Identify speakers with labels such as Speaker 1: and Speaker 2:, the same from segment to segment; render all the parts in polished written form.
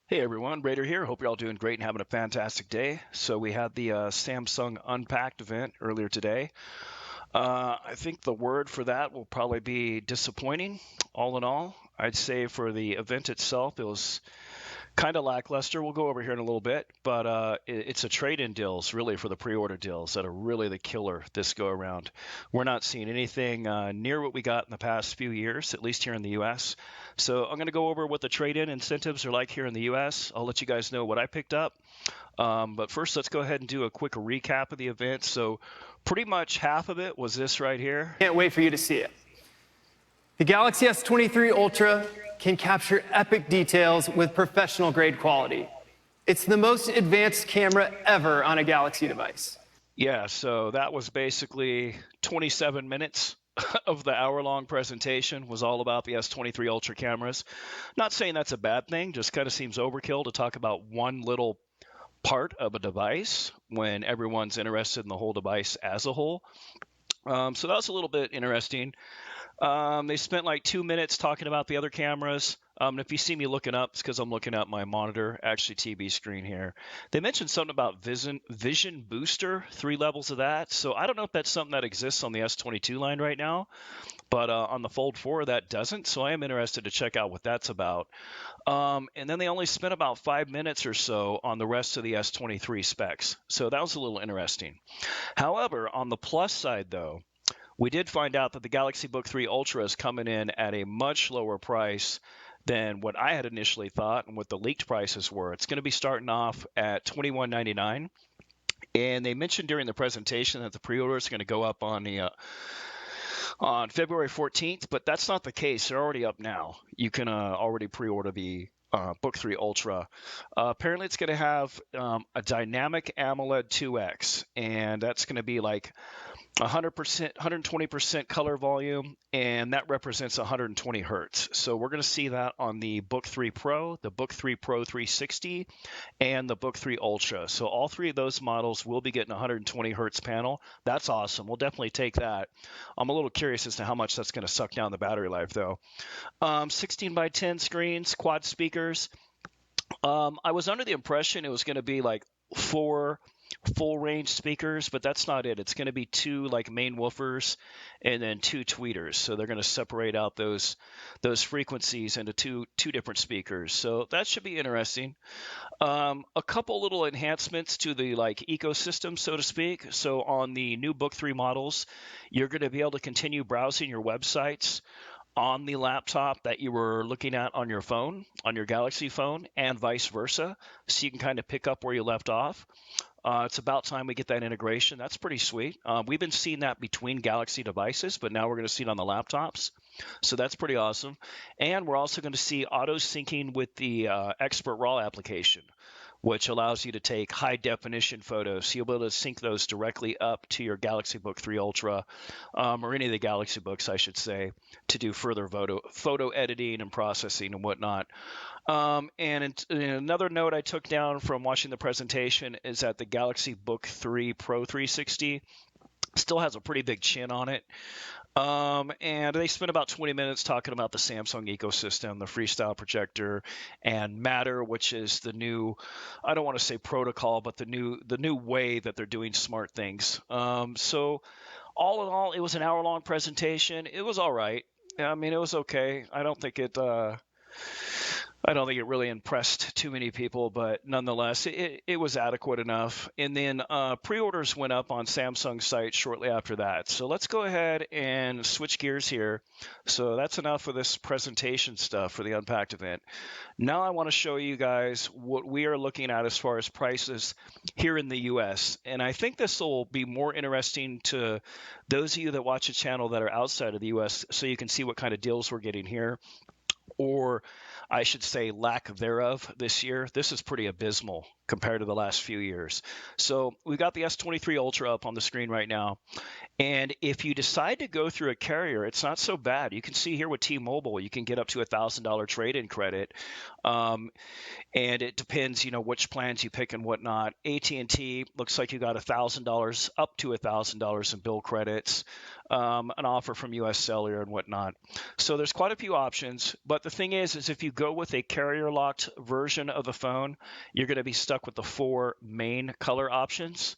Speaker 1: Hey everyone, Raider here. Hope you're all doing great and having a fantastic day. So we had the Samsung Unpacked event earlier today. I think the word for that will probably be disappointing. All in all, I'd say for the event itself, it was kind of lackluster. We'll go over here in a little bit, but it's a trade-in deals really for the pre-order deals that are really the killer this go around. We're not seeing anything near what we got in the past few years, at least here in the U.S. So I'm going to go over what the trade-in incentives are like here in the U.S. I'll let you guys know what I picked up. But first, let's go ahead and do a quick recap of the event. So pretty much half of it was this right here.
Speaker 2: Can't wait for you to see it. The Galaxy S23 Ultra can capture epic details with professional grade quality. It's the most advanced camera ever on a Galaxy device.
Speaker 1: Yeah, so that was basically 27 minutes of the hour-long presentation was all about the S23 Ultra cameras. Not saying that's a bad thing, just kind of seems overkill to talk about one little part of a device when everyone's interested in the whole device as a whole. So that was a little bit interesting. They spent like 2 minutes talking about the other cameras. And if you see me looking up, it's because I'm looking at my monitor, actually TV screen here. They mentioned something about Vision Booster, 3 levels of that. So I don't know if that's something that exists on the S22 line right now, but on the Fold 4 that doesn't. So I am interested to check out what that's about. And then they only spent about 5 minutes or so on the rest of the S23 specs. So that was a little interesting. However, on the plus side, though, we did find out that the Galaxy Book3 Ultra is coming in at a much lower price than what I had initially thought and what the leaked prices were. It's going to be starting off at $21.99. And they mentioned during the presentation that the pre-order is going to go up on February 14th, but that's not the case. They're already up now. You can already pre-order the Book3 Ultra. Apparently, it's going to have a dynamic AMOLED 2X, and that's going to be like 100%, 120% color volume, and that represents 120 hertz. So we're going to see that on the Book 3 Pro, the Book 3 Pro 360, and the Book 3 Ultra. So all three of those models will be getting 120 hertz panel. That's awesome. We'll definitely take that. I'm a little curious as to how much that's going to suck down the battery life, though. 16 by 10 screens, quad speakers. I was under the impression it was going to be like 4 full range speakers, but that's not it. It's going to be 2 like main woofers and then 2 tweeters. So they're going to separate out those frequencies into two different speakers. So that should be interesting. A couple little enhancements to the like ecosystem, so to speak. So on the new Book 3 models, you're going to be able to continue browsing your websites on the laptop that you were looking at on your phone, on your Galaxy phone, and vice versa. So you can kind of pick up where you left off. It's about time we get that integration. That's pretty sweet. We've been seeing that between Galaxy devices, but now we're going to see it on the laptops. So that's pretty awesome. And we're also going to see auto syncing with the Expert RAW application, which allows you to take high definition photos. So you'll be able to sync those directly up to your Galaxy Book 3 Ultra, or any of the Galaxy books, I should say, to do further photo editing and processing and whatnot. And another note I took down from watching the presentation is that the Galaxy Book 3 Pro 360 still has a pretty big chin on it. And they spent about 20 minutes talking about the Samsung ecosystem, the freestyle projector, and Matter, which is the new, I don't want to say protocol, but the new way that they're doing smart things. So all in all, it was an hour-long presentation. It was all right. I mean, it was okay. I don't think it really impressed too many people, but nonetheless, it was adequate enough. And then pre-orders went up on Samsung's site shortly after that. So let's go ahead and switch gears here. So that's enough for this presentation stuff for the Unpacked event. Now I want to show you guys what we are looking at as far as prices here in the US. And I think this will be more interesting to those of you that watch a channel that are outside of the US, so you can see what kind of deals we're getting here, or I should say lack thereof this year. This is pretty abysmal compared to the last few years. So we got the S23 Ultra up on the screen right now. And if you decide to go through a carrier, it's not so bad. You can see here with T-Mobile, you can get up to $1,000 trade-in credit. Um, and it depends, which plans you pick and whatnot. AT&T looks like you got $1,000 up to $1,000 in bill credits, an offer from U.S. Cellular and whatnot. So there's quite a few options. But the thing is if you go with a carrier-locked version of the phone, you're going to be stuck with the 4 main color options.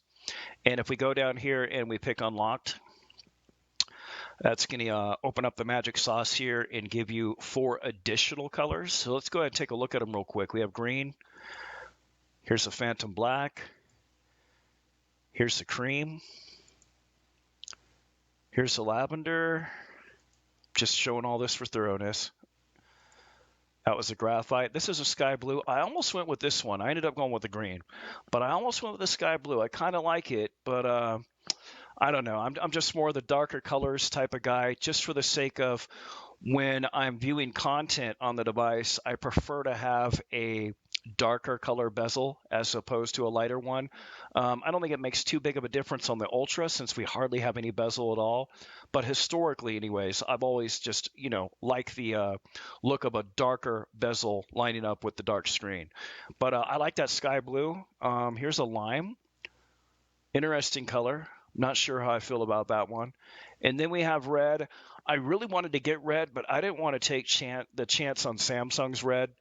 Speaker 1: And if we go down here and we pick unlocked, that's going to open up the magic sauce here and give you 4 additional colors. So let's go ahead and take a look at them real quick. We have green. Here's the Phantom Black. Here's the cream. Here's the lavender. Just showing all this for thoroughness. That was a graphite. This is a sky blue. I almost went with this one. I ended up going with the green, but I almost went with the sky blue. I kind of like it, but I don't know. I'm just more the darker colors type of guy, just for the sake of when I'm viewing content on the device, I prefer to have a darker color bezel as opposed to a lighter one. I don't think it makes too big of a difference on the Ultra since we hardly have any bezel at all. But historically, anyways, I've always just, like the look of a darker bezel lining up with the dark screen. But I like that sky blue. Here's a lime. Interesting color. Not sure how I feel about that one. And then we have red. I really wanted to get red, but I didn't want to take the chance on Samsung's red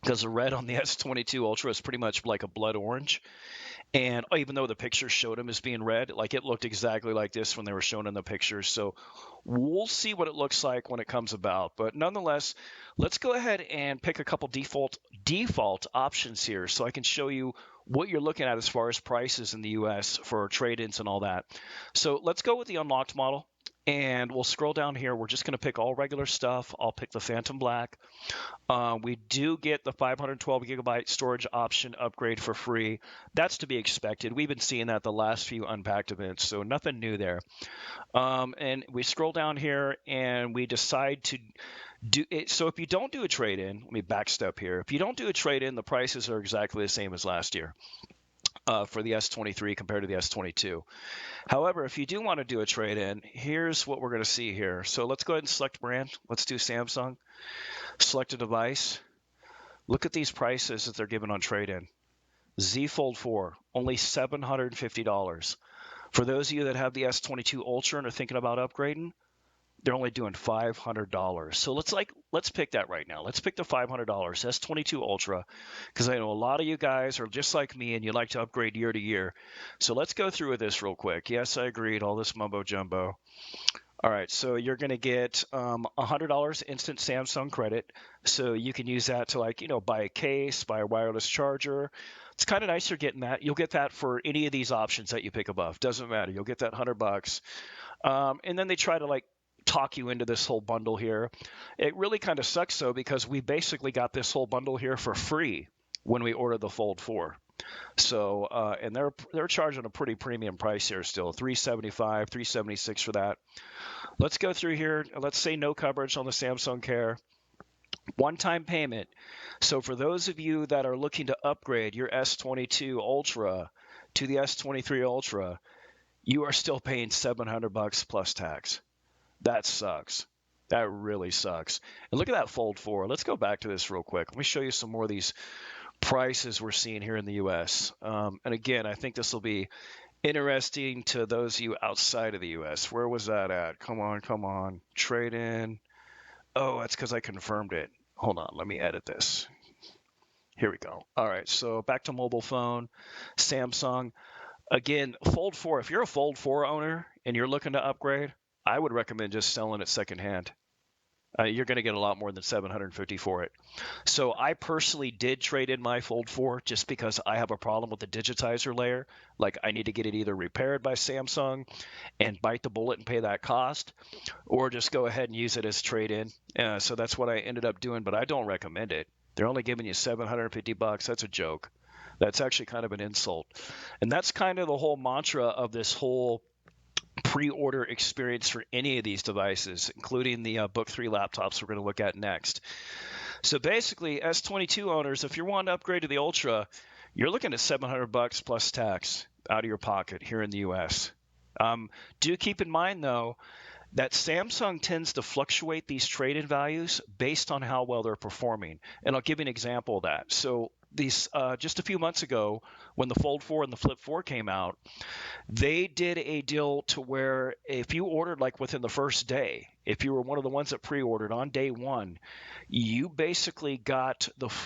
Speaker 1: because the red on the S22 Ultra is pretty much like a blood orange. And even though the pictures showed them as being red, like it looked exactly like this when they were shown in the pictures. So we'll see what it looks like when it comes about. But nonetheless, let's go ahead and pick a couple default options here so I can show you what you're looking at as far as prices in the US for trade-ins and all that. So let's go with the unlocked model. And we'll scroll down here. We're just going to pick all regular stuff. I'll pick the Phantom Black. We do get the 512 gigabyte storage option upgrade for free. That's to be expected. We've been seeing that the last few Unpacked events, so nothing new there. And we scroll down here and we decide to do it. So if you don't do a trade-in, let me backstep here. If you don't do a trade-in, the prices are exactly the same as last year. For the S23 compared to the S22. However, if you do want to do a trade-in, here's what we're going to see here. So let's go ahead and select brand. Let's do Samsung. Select a device. Look at these prices that they're giving on trade-in. Z Fold 4, only $750. For those of you that have the S22 Ultra and are thinking about upgrading, they're only doing $500. So let's pick that right now. Let's pick the $500 S22 Ultra because I know a lot of you guys are just like me and you like to upgrade year to year. So let's go through with this real quick. Yes, I agreed. All this mumbo jumbo. All right, so you're going to get $100 instant Samsung credit. So you can use that to buy a case, buy a wireless charger. It's kind of nice you're getting that. You'll get that for any of these options that you pick above. Doesn't matter. You'll get that $100. And then they try to talk you into this whole bundle here. It really kind of sucks though because we basically got this whole bundle here for free when we ordered the Fold 4. So and they're charging a pretty premium price here still, $375, $376 for that. Let's go through here. Let's say no coverage on the Samsung Care. One-time payment. So for those of you that are looking to upgrade your S22 Ultra to the S23 Ultra, you are still paying $700 plus tax. That sucks. That really sucks. And look at that Fold 4. Let's go back to this real quick. Let me show you some more of these prices we're seeing here in the U.S. And again, I think this will be interesting to those of you outside of the U.S. Where was that at? Come on. Trade in. Oh, that's because I confirmed it. Hold on. Let me edit this. Here we go. All right. So back to mobile phone, Samsung. Again, Fold 4. If you're a Fold 4 owner and you're looking to upgrade, I would recommend just selling it secondhand. You're going to get a lot more than $750 for it. So I personally did trade in my Fold 4 just because I have a problem with the digitizer layer. Like I need to get it either repaired by Samsung and bite the bullet and pay that cost, or just go ahead and use it as trade-in. So that's what I ended up doing, but I don't recommend it. They're only giving you $750. That's a joke. That's actually kind of an insult. And that's kind of the whole mantra of this whole pre-order experience for any of these devices, including the Book3 laptops we're going to look at next. So basically, S22 owners, if you're wanting to upgrade to the Ultra, you're looking at $700 plus tax out of your pocket here in the U.S. Do keep in mind, though, that Samsung tends to fluctuate these trade-in values based on how well they're performing. And I'll give you an example of that. So these just a few months ago, when the Fold 4 and the Flip 4 came out, they did a deal to where if you ordered like within the first day, if you were one of the ones that pre-ordered on day one, you basically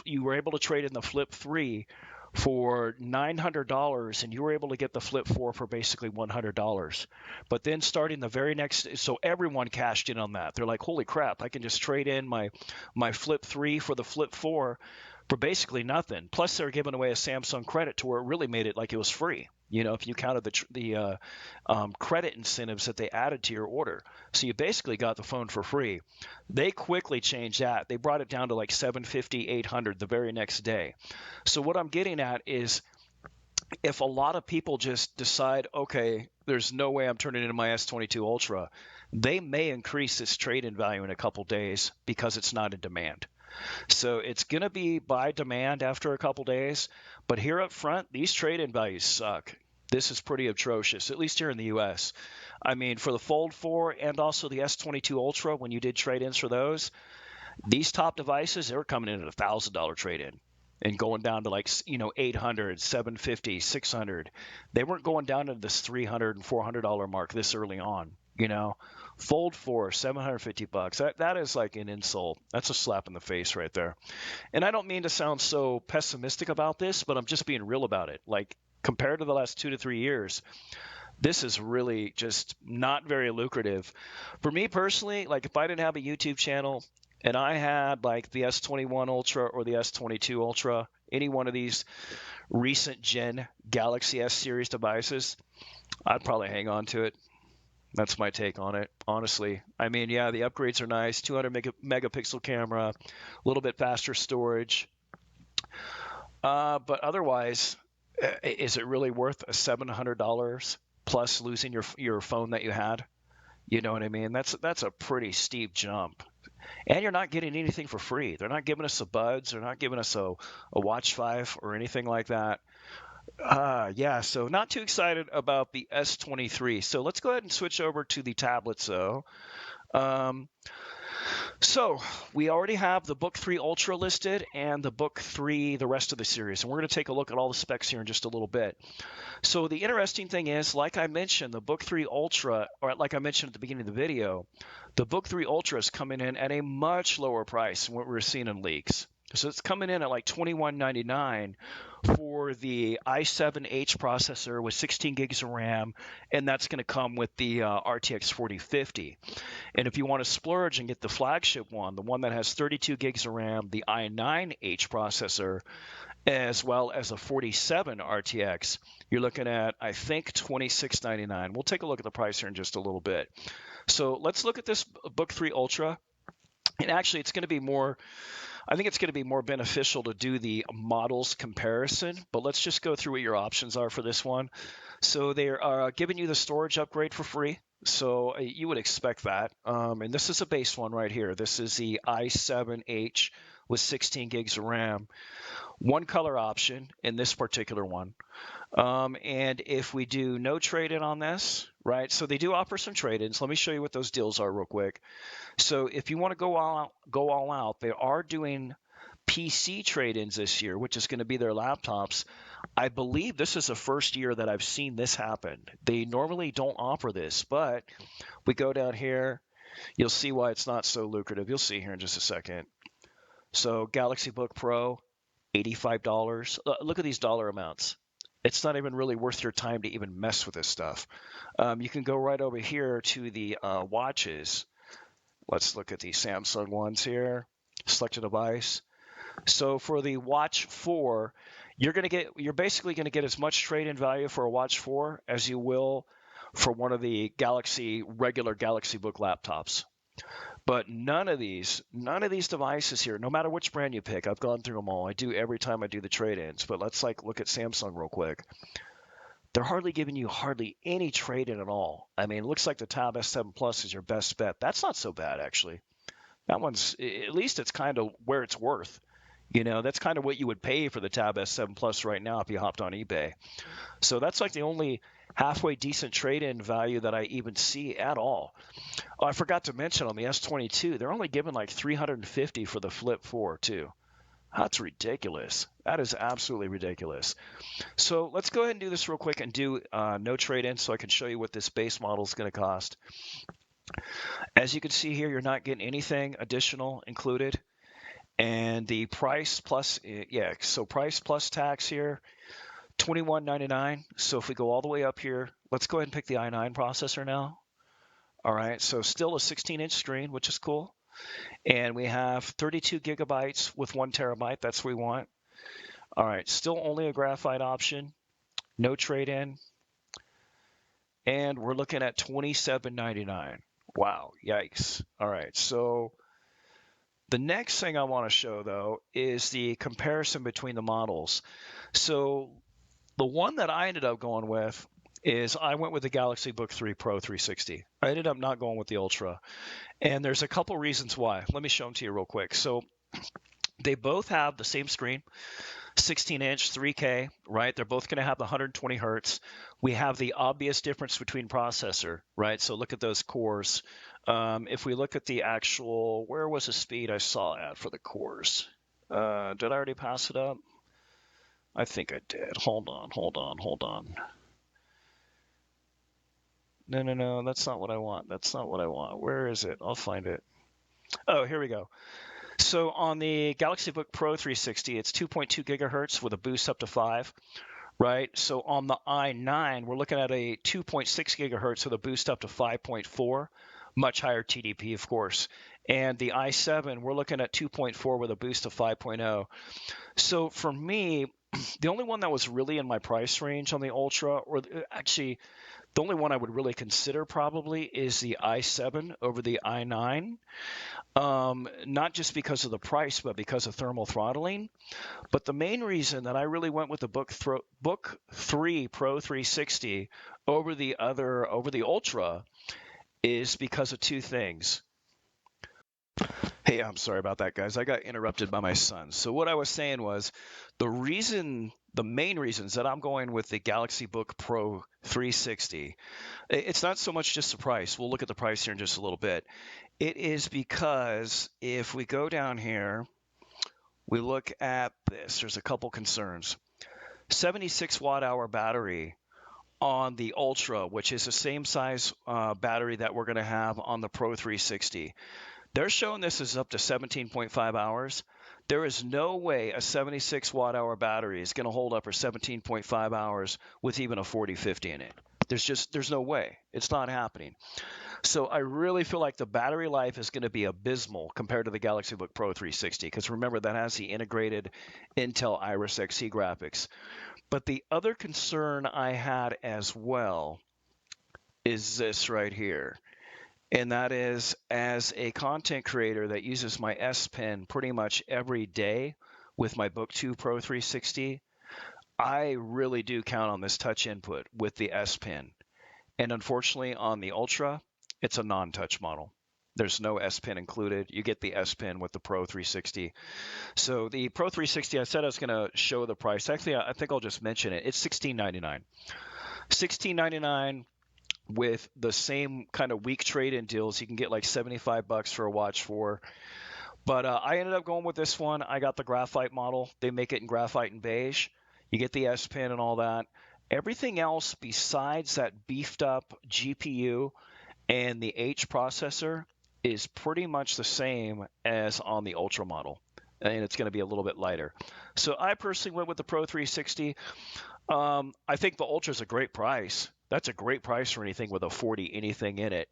Speaker 1: you were able to trade in the Flip 3 for $900 and you were able to get the Flip 4 for basically $100. But then starting the very next, so everyone cashed in on that. They're like, holy crap, I can just trade in my Flip 3 for the Flip 4 for basically nothing. Plus, they're giving away a Samsung credit to where it really made it like it was free. You know, if you counted the credit incentives that they added to your order, so you basically got the phone for free. They quickly changed that. They brought it down to like 750, 800 the very next day. So what I'm getting at is, if a lot of people just decide, okay, there's no way I'm turning into my S22 Ultra, they may increase its trade-in value in a couple days because it's not in demand. So it's going to be by demand after a couple days. But here up front, these trade-in values suck. This is pretty atrocious, at least here in the U.S. I mean, for the Fold 4 and also the S22 Ultra, when you did trade-ins for those, these top devices, they were coming in at $1,000 trade-in and going down to like, 800, 750, 600. They weren't going down to this $300 and $400 mark this early on, Fold 4, $750. That is like an insult. That's a slap in the face right there. And I don't mean to sound so pessimistic about this, but I'm just being real about it. Like, compared to the last 2 to 3 years, this is really just not very lucrative. For me personally, like if I didn't have a YouTube channel and I had like the S21 Ultra or the S22 Ultra, any one of these recent gen Galaxy S series devices, I'd probably hang on to it. That's my take on it, honestly. I mean, yeah, the upgrades are nice. 200 megapixel camera, a little bit faster storage. But otherwise, is it really worth a $700 plus losing your phone that you had? You know what I mean? That's a pretty steep jump. And you're not getting anything for free. They're not giving us a Buds. They're not giving us a Watch 5 or anything like that. Yeah, so not too excited about the S23. So let's go ahead and switch over to the tablets, though. Um, so we already have the Book 3 Ultra listed and the Book 3, the rest of the series. And we're going to take a look at all the specs here in just a little bit. So the interesting thing is, like I mentioned, the Book 3 Ultra, or like I mentioned at the beginning of the video, the Book 3 Ultra is coming in at a much lower price than what we're seeing in leaks. So it's coming in at like $21.99 for the i7H processor with 16 gigs of RAM, and that's going to come with the RTX 4050. And if you want to splurge and get the flagship one, the one that has 32 gigs of RAM, the i9H processor, as well as a 47 RTX, you're looking at, I think, $26.99. We'll take a look at the price here in just a little bit. So let's look at this Book 3 Ultra. And actually, I think it's going to be more beneficial to do the models comparison, but let's just go through what your options are for this one. So they are giving you the storage upgrade for free. So you would expect that. And this is a base one right here. This is the i7H with 16 gigs of RAM. One color option in this particular one. And if we do no trade-in on this, right? So they do offer some trade-ins. Let me show you what those deals are real quick. So if you want to go all out, they are doing PC trade-ins this year, which is going to be their laptops. I believe this is the first year that I've seen this happen. They normally don't offer this, but we go down here, you'll see why it's not so lucrative. You'll see here in just a second. So Galaxy Book Pro, $85. Look at these dollar amounts. It's not even really worth your time to even mess with this stuff. You can go right over here to the watches. Let's look at the Samsung ones here. Select a device. So for the Watch 4, you're basically going to get as much trade-in value for a Watch 4 as you will for one of the regular Galaxy Book laptops. But none of these devices here, no matter which brand you pick, I've gone through them all. I do every time I do the trade-ins. But let's look at Samsung real quick. They're hardly giving you any trade-in at all. I mean, it looks like the Tab S7 Plus is your best bet. That's not so bad, actually. That one's, at least it's kind of where it's worth. That's kind of what you would pay for the Tab S7 Plus right now if you hopped on eBay. So that's like the only halfway decent trade-in value that I even see at all. Oh, I forgot to mention on the S22, they're only giving like 350 for the Flip 4 too. That's ridiculous. That is absolutely ridiculous. So let's go ahead and do this real quick and do no trade-in so I can show you what this base model is going to cost. As you can see here, you're not getting anything additional included. And the price plus, yeah, so price plus tax here, $21.99. So if we go all the way up here, let's go ahead and pick the i9 processor now. All right, so still a 16-inch screen, which is cool. And we have 32 gigabytes with 1 terabyte. That's what we want. All right, still only a graphite option, no trade-in. And we're looking at $27.99. Wow, yikes. All right, so the next thing I want to show, though, is the comparison between the models. So the one that I ended up going with is I went with the Galaxy Book 3 Pro 360. I ended up not going with the Ultra. And there's a couple reasons why. Let me show them to you real quick. So they both have the same screen, 16-inch, 3K, right? They're both going to have the 120 hertz. We have the obvious difference between processor, right? So look at those cores. If we look at the actual, where was the speed I saw at for the cores? Did I already pass it up? I think I did. Hold on. No, that's not what I want. That's not what I want. Where is it? I'll find it. Oh, here we go. So on the Galaxy Book Pro 360, it's 2.2 gigahertz with a boost up to 5, right? So on the i9, we're looking at a 2.6 gigahertz with a boost up to 5.4, much higher TDP, of course. And the i7, we're looking at 2.4 with a boost of 5.0. So for me, the only one that was really in my price range on the Ultra, or actually the only one I would really consider probably is the i7 over the i9. Not just because of the price, but because of thermal throttling. But the main reason that I really went with the Book 3 Pro 360 over the Ultra is because of two things. Hey, I'm sorry about that, guys. I got interrupted by my son. So what I was saying was the main reasons that I'm going with the Galaxy Book Pro 360, it's not so much just the price. We'll look at the price here in just a little bit. It is because if we go down here, we look at this, there's a couple concerns. 76 watt hour battery on the Ultra, which is the same size battery that we're going to have on the Pro 360. They're showing this is up to 17.5 hours. There is no way a 76 watt hour battery is going to hold up for 17.5 hours with even a 4050 in it. There's no way. It's not happening. So I really feel like the battery life is going to be abysmal compared to the Galaxy Book Pro 360 because remember that has the integrated Intel Iris Xe graphics. But the other concern I had as well is this right here. And that is, as a content creator that uses my S Pen pretty much every day with my Book 2 Pro 360, I really do count on this touch input with the S Pen. And unfortunately, on the Ultra, it's a non-touch model. There's no S Pen included. You get the S Pen with the Pro 360. So the Pro 360, I said I was going to show the price. Actually, I think I'll just mention it. It's $16.99. $16.99. With the same kind of weak trade-in deals, you can get like $75 for a Watch 4. But I ended up going with this one. I got the graphite model. They make it in graphite and beige. You get the S Pen and all that. Everything else besides that beefed up GPU and the H processor is pretty much the same as on the Ultra model. And it's going to be a little bit lighter. So I personally went with the Pro 360. I think the Ultra is a great price. That's a great price for anything with a 40 anything in it.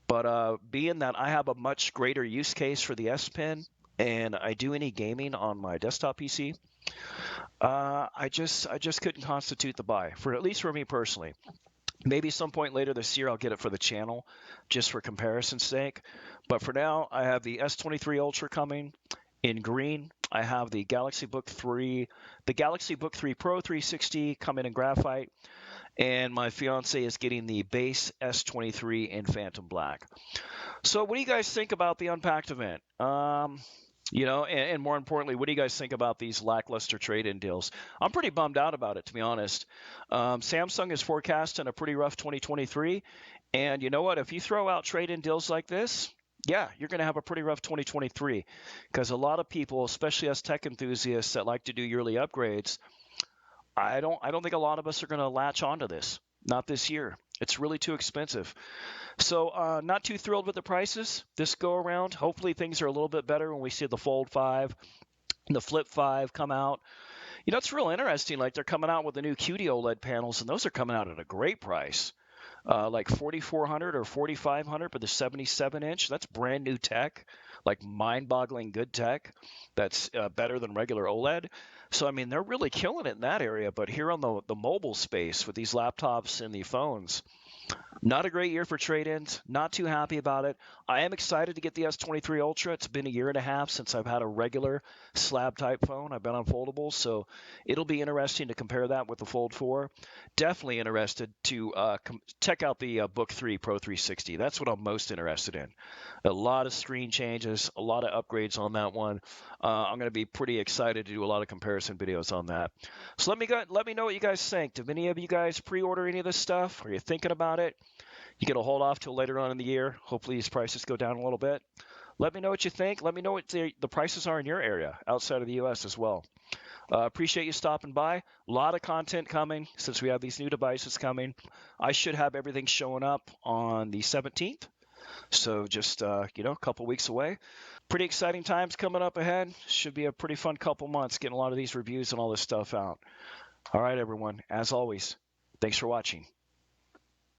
Speaker 1: But being that I have a much greater use case for the S Pen and I do any gaming on my desktop PC, I just couldn't constitute the buy for at least for me personally. Maybe some point later this year I'll get it for the channel just for comparison's sake. But for now, I have the S23 Ultra coming in green. I have the Galaxy Book 3 Pro 360 coming in graphite. And my fiance is getting the base S23 in Phantom Black. So what do you guys think about the Unpacked event? And more importantly, what do you guys think about these lackluster trade-in deals? I'm pretty bummed out about it, to be honest. Samsung is forecasting a pretty rough 2023, and you know what? If you throw out trade-in deals like this, yeah, you're going to have a pretty rough 2023 because a lot of people, especially us tech enthusiasts that like to do yearly upgrades, I don't think a lot of us are going to latch onto this. Not this year. It's really too expensive. So, not too thrilled with the prices this go around. Hopefully, things are a little bit better when we see the Fold 5 and the Flip 5 come out. It's real interesting. Like, they're coming out with the new QD OLED panels, and those are coming out at a great price. Like 4400 or 4500 for the 77-inch. That's brand new tech, like mind-boggling good tech. That's better than regular OLED. So I mean, they're really killing it in that area. But here on the mobile space with these laptops and the phones, not a great year for trade-ins. Not too happy about it. I am excited to get the S23 Ultra. It's been a year and a half since I've had a regular slab-type phone. I've been on foldables, so it'll be interesting to compare that with the Fold 4. Definitely interested to check out the Book3 Pro 360. That's what I'm most interested in. A lot of screen changes, a lot of upgrades on that one. I'm going to be pretty excited to do a lot of comparison videos on that. So let me know what you guys think. Did any of you guys pre-order any of this stuff? Are you thinking about it? You going to hold off till later on in the year? Hopefully these prices go down a little bit. Let me know what you think. Let me know what the prices are in your area outside of the U.S. as well. Appreciate you stopping by. A lot of content coming since we have these new devices coming. I should have everything showing up on the 17th. So just, a couple weeks away. Pretty exciting times coming up ahead. Should be a pretty fun couple months getting a lot of these reviews and all this stuff out. All right, everyone. As always, thanks for watching.